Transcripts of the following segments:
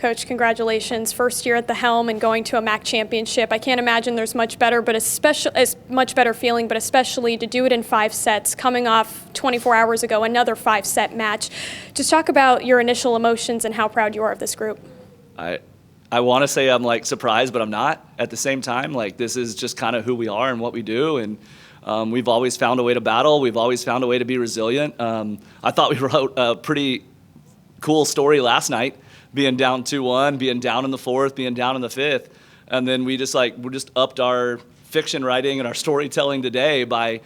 Coach, congratulations. First year at the helm and going to a MAC championship. I can't imagine there's much better, much better feeling, but especially to do it in 5 sets, coming off 24 hours ago, another 5-set match. Just talk about your initial emotions and how proud you are of this group. I want to say I'm like surprised, but I'm not at the same time. Like, this is just kind of who we are and what we do. And we've always found a way to battle. We've always found a way to be resilient. I thought we wrote a pretty cool story last night, being down 2-1, being down in the 4th, being down in the 5th. And then we just upped our fiction writing and our storytelling today by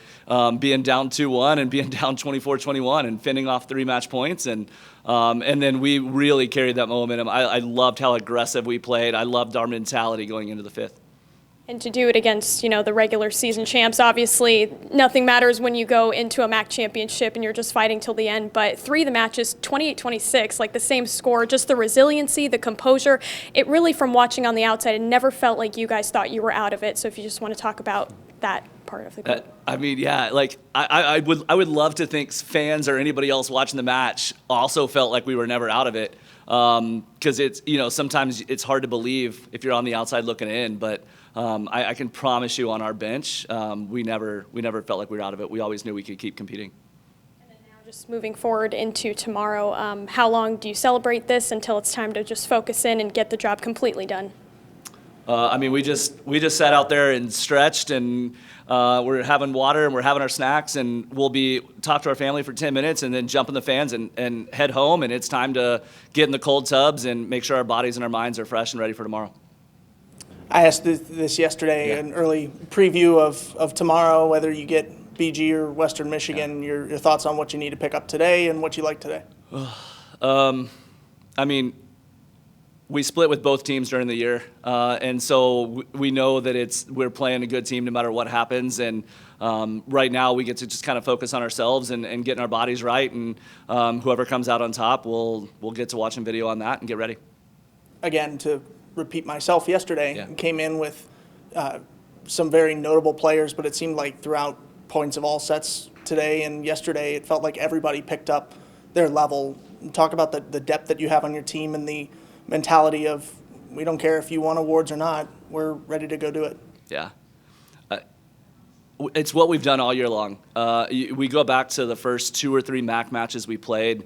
being down 2-1 and being down 24-21 and fending off 3 match points. And then we really carried that momentum. I loved how aggressive we played. I loved our mentality going into the 5th. And to do it against, the regular season champs, obviously nothing matters when you go into a MAC championship and you're just fighting till the end. But 3 of the matches, 28-26, like the same score, just the resiliency, the composure. It really, from watching on the outside, it never felt like you guys thought you were out of it. So if you just want to talk about that part of the game. I would love to think fans or anybody else watching the match also felt like we were never out of it. Because it's, sometimes it's hard to believe if you're on the outside looking in, but I can promise you on our bench, we never felt like we were out of it. We always knew we could keep competing. And then now just moving forward into tomorrow, how long do you celebrate this until it's time to just focus in and get the job completely done? We just sat out there and stretched, and we're having water and we're having our snacks, and we'll be talk to our family for 10 minutes and then jump in the fans and head home. And it's time to get in the cold tubs and make sure our bodies and our minds are fresh and ready for tomorrow. I asked this yesterday, an early preview of tomorrow, whether you get BG or Western Michigan, your thoughts on what you need to pick up today and what you like today. We split with both teams during the year, and so we know that we're playing a good team no matter what happens. And right now we get to just kind of focus on ourselves and getting our bodies right, and whoever comes out on top, we'll get to watching video on that and get ready. Again, to repeat myself, yesterday came in with some very notable players, but it seemed like throughout points of all sets today and yesterday, it felt like everybody picked up their level. Talk about the depth that you have on your team and the mentality of, we don't care if you won awards or not, we're ready to go do it. Yeah. It's what we've done all year long. We go back to the first 2 or 3 MAC matches we played,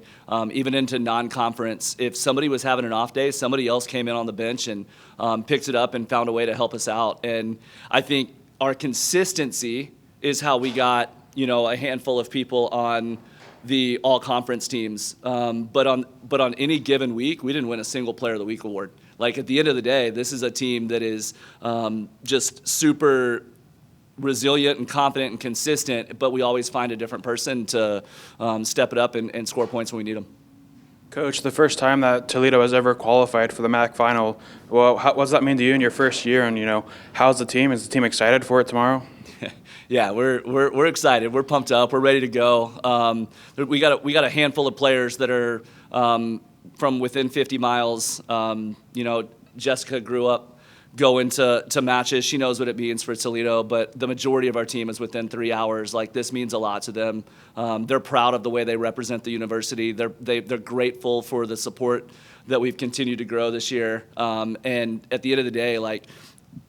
even into non-conference. If somebody was having an off day, somebody else came in on the bench and picked it up and found a way to help us out. And I think our consistency is how we got, a handful of people on the all-conference teams. But on any given week, we didn't win a single Player of the Week award. Like, at the end of the day, this is a team that is just super resilient and confident and consistent, but we always find a different person to step it up and score points when we need them. Coach, the first time that Toledo has ever qualified for the MAC final, well, what does that mean to you in your first year? And, how's the team? Is the team excited for it tomorrow? Yeah, we're excited. We're pumped up. We're ready to go. We got a handful of players that are from within 50 miles. Jessica grew up going to matches. She knows what it means for Toledo, but the majority of our team is within 3 hours. Like, this means a lot to them. They're proud of the way they represent the university. They're grateful for the support that we've continued to grow this year. And at the end of the day, like,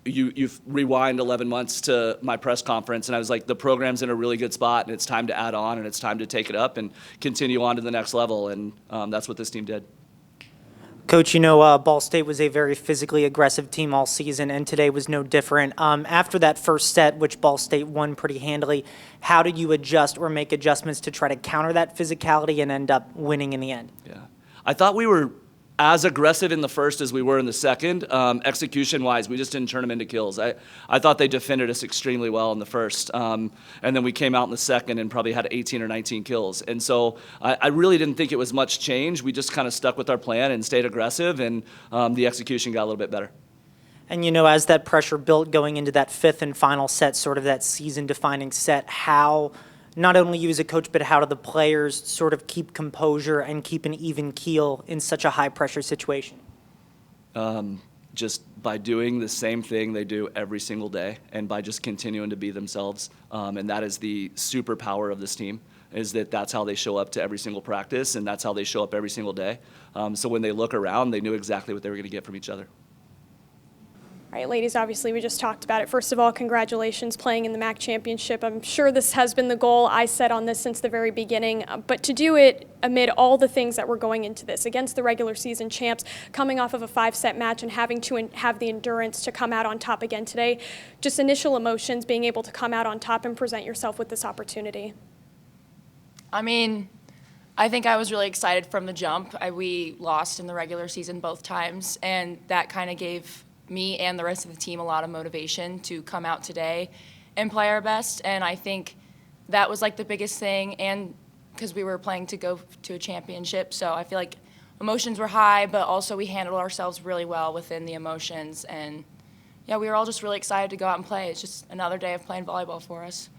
you rewind 11 months to my press conference, and I was like, the program's in a really good spot, and it's time to add on, and it's time to take it up and continue on to the next level. And that's what this team did. Coach, Ball State was a very physically aggressive team all season, and today was no different. After that first set, which Ball State won pretty handily, how did you adjust or make adjustments to try to counter that physicality and end up winning in the end? Yeah, I thought we were as aggressive in the first as we were in the second. Execution-wise, we just didn't turn them into kills. I thought they defended us extremely well in the first, and then we came out in the second and probably had 18 or 19 kills. And so I really didn't think it was much change. We just kind of stuck with our plan and stayed aggressive, and the execution got a little bit better. And, as that pressure built going into that 5th and final set, sort of that season-defining set, how not only you as a coach, but how do the players sort of keep composure and keep an even keel in such a high-pressure situation? Just by doing the same thing they do every single day, and by just continuing to be themselves. And that is the superpower of this team. is that that's how they show up to every single practice, and that's how they show up every single day. So when they look around, they knew exactly what they were going to get from each other. All right, ladies, obviously we just talked about it. First of all, congratulations playing in the MAC championship. I'm sure this has been the goal. I said on this since the very beginning, but to do it amid all the things that were going into this, against the regular season champs, coming off of a 5-set match and having to have the endurance to come out on top again today, just initial emotions, being able to come out on top and present yourself with this opportunity. I mean, I think I was really excited from the jump. We lost in the regular season both times, and that kind of gave me and the rest of the team a lot of motivation to come out today and play our best. And I think that was like the biggest thing, and because we were playing to go to a championship. So I feel like emotions were high, but also we handled ourselves really well within the emotions. And yeah, we were all just really excited to go out and play. It's just another day of playing volleyball for us.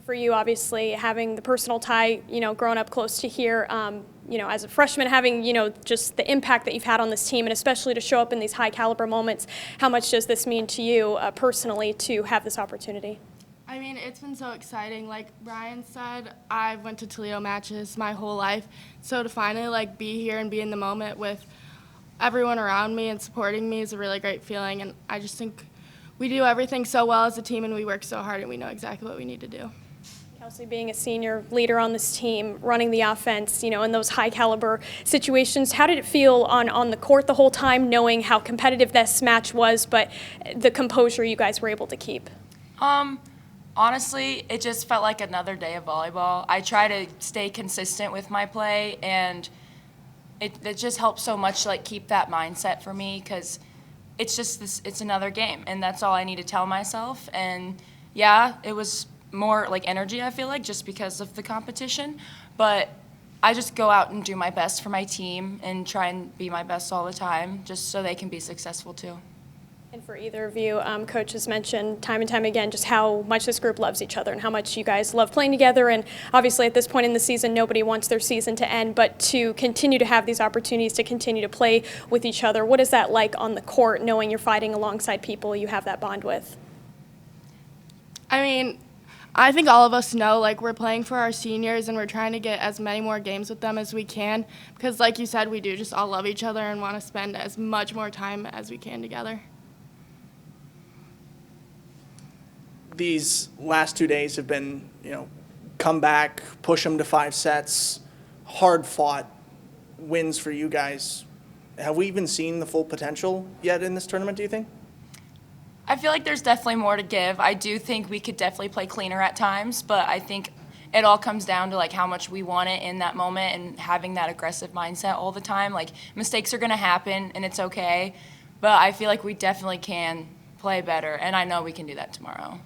For you, obviously, having the personal tie, growing up close to here, as a freshman, having, just the impact that you've had on this team, and especially to show up in these high caliber moments, how much does this mean to you personally to have this opportunity? I mean, it's been so exciting. Like Brian said, I've went to Toledo matches my whole life. So to finally be here and be in the moment with everyone around me and supporting me is a really great feeling. And I just think we do everything so well as a team, and we work so hard, and we know exactly what we need to do. Kelsey, being a senior leader on this team, running the offense, in those high caliber situations, how did it feel on the court the whole time, knowing how competitive this match was, but the composure you guys were able to keep? Honestly, it just felt like another day of volleyball. I try to stay consistent with my play, and it just helps so much to keep that mindset for me, because it's another game, and that's all I need to tell myself. And yeah, it was more energy, I feel like, just because of the competition. But I just go out and do my best for my team and try and be my best all the time, just so they can be successful too. And for either of you, Coach has mentioned time and time again just how much this group loves each other and how much you guys love playing together. And obviously at this point in the season, nobody wants their season to end, but to continue to have these opportunities to continue to play with each other. What is that like on the court, knowing you're fighting alongside people you have that bond with? I mean, I think all of us know, we're playing for our seniors, and we're trying to get as many more games with them as we can, because like you said, we do just all love each other and want to spend as much more time as we can together. These last 2 days have been, come back, push them to 5 sets, hard-fought wins for you guys. Have we even seen the full potential yet in this tournament, do you think? I feel like there's definitely more to give. I do think we could definitely play cleaner at times, but I think it all comes down to how much we want it in that moment and having that aggressive mindset all the time. Mistakes are going to happen, and it's okay, but I feel like we definitely can play better, and I know we can do that tomorrow.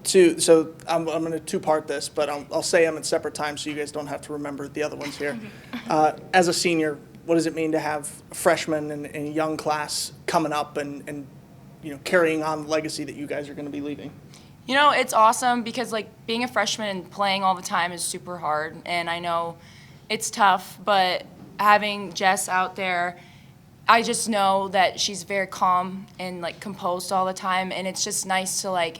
So I'm going to two-part this, but I'll say them at separate times so you guys don't have to remember the other ones here. As a senior, what does it mean to have freshmen and a young class coming up and carrying on the legacy that you guys are going to be leaving? It's awesome because being a freshman and playing all the time is super hard, and I know it's tough, but having Jess out there, I just know that she's very calm and composed all the time, and it's just nice to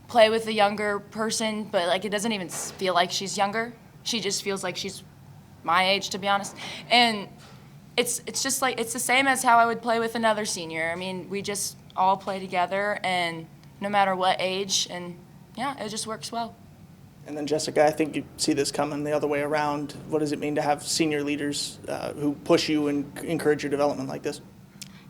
play with a younger person, but it doesn't even feel like she's younger. She just feels like she's my age, to be honest. And it's just it's the same as how I would play with another senior. I mean, we just all play together, and no matter what age, and yeah, it just works well. And then Jessica, I think you see this coming the other way around. What does it mean to have senior leaders who push you and encourage your development like this?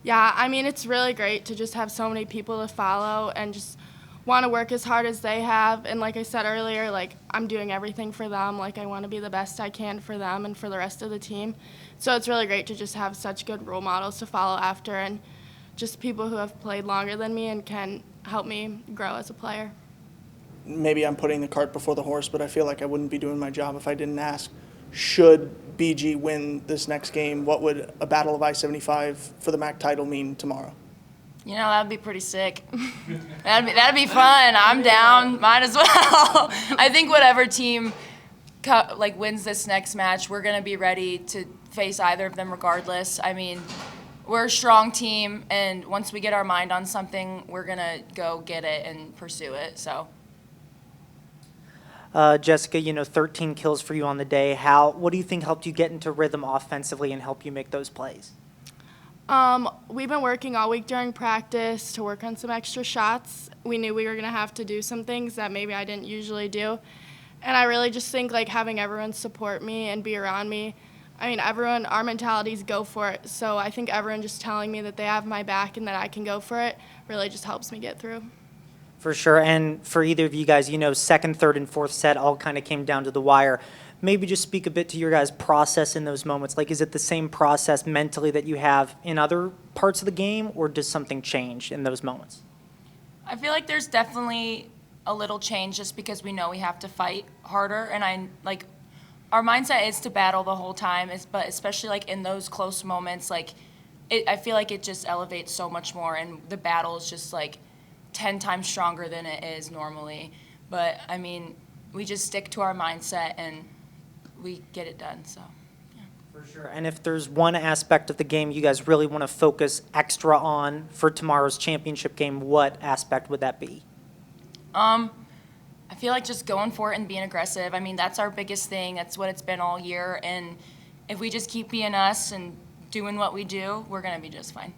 Yeah, I mean, it's really great to just have so many people to follow and just want to work as hard as they have. And like I said earlier, I'm doing everything for them. I want to be the best I can for them and for the rest of the team. So it's really great to just have such good role models to follow after, and just people who have played longer than me and can help me grow as a player. Maybe I'm putting the cart before the horse, but I feel like I wouldn't be doing my job if I didn't ask. Should BG win this next game, what would a Battle of I-75 for the MAC title mean tomorrow? That'd be pretty sick. That'd be fun. I'm down. Might as well. I think whatever team wins this next match, we're gonna be ready to face either of them regardless. I mean, we're a strong team, and once we get our mind on something, we're gonna go get it and pursue it. So. Jessica, 13 kills for you on the day. What do you think helped you get into rhythm offensively and help you make those plays? We've been working all week during practice to work on some extra shots. We knew we were going to have to do some things that maybe I didn't usually do. And I really just think like having everyone support me and be around me. I mean, everyone, our mentality is go for it. So I think everyone just telling me that they have my back and that I can go for it really just helps me get through. For sure. And for either of you guys, second, third, and fourth set all kind of came down to the wire. Maybe just speak a bit to your guys' process in those moments. Like, is it the same process mentally that you have in other parts of the game, or does something change in those moments? I feel like there's definitely a little change just because we know we have to fight harder, and our mindset is to battle the whole time, but especially like in those close moments, I feel like it just elevates so much more, and the battle is just like 10 times stronger than it is normally. But I mean, we just stick to our mindset and we get it done. So. For sure. And if there's one aspect of the game you guys really want to focus extra on for tomorrow's championship game, what aspect would that be? I feel like just going for it and being aggressive. I mean, that's our biggest thing. That's what it's been all year. And if we just keep being us and doing what we do, we're going to be just fine.